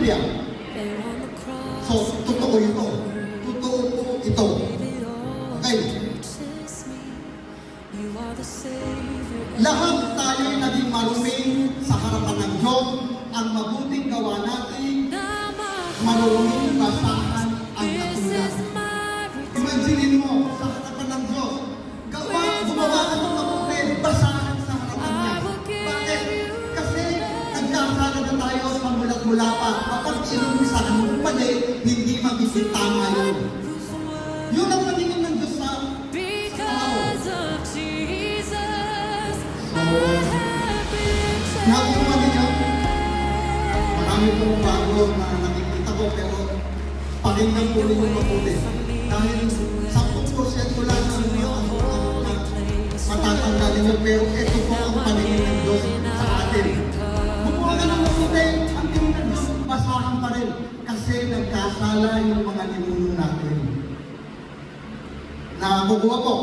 Biblia. So, totoo ito. Totoo po ito. Okay? Lahat tayo'y naging marumi sa harapan ng Diyos. Ang mabuting gawa natin, marunong basahan ang katulad. Imaginin mo, sa harapan ng Diyos, gumawa ka ng mabuti, basahan sa harapan niya. Bakit? Kasi nagkakala na tayo sa mulat-mula pa. Kapag inumisahan mo mali, hindi magiging tama yun. Yun ang paningin ng Diyos sa tao. Nakuha niyo, marami pong bago na nakikita ko, pero pakinggan po ninyo mabuti. Dahil 10% lang ang matatanggalin nyo, pero ito po ang paningin ng Diyos sa atin. Gumawa ka ng mabuti, ang tingin ng Diyos, basahan pa rin. Kasi nagkasala yung mga ninuno natin. Nakukuha po.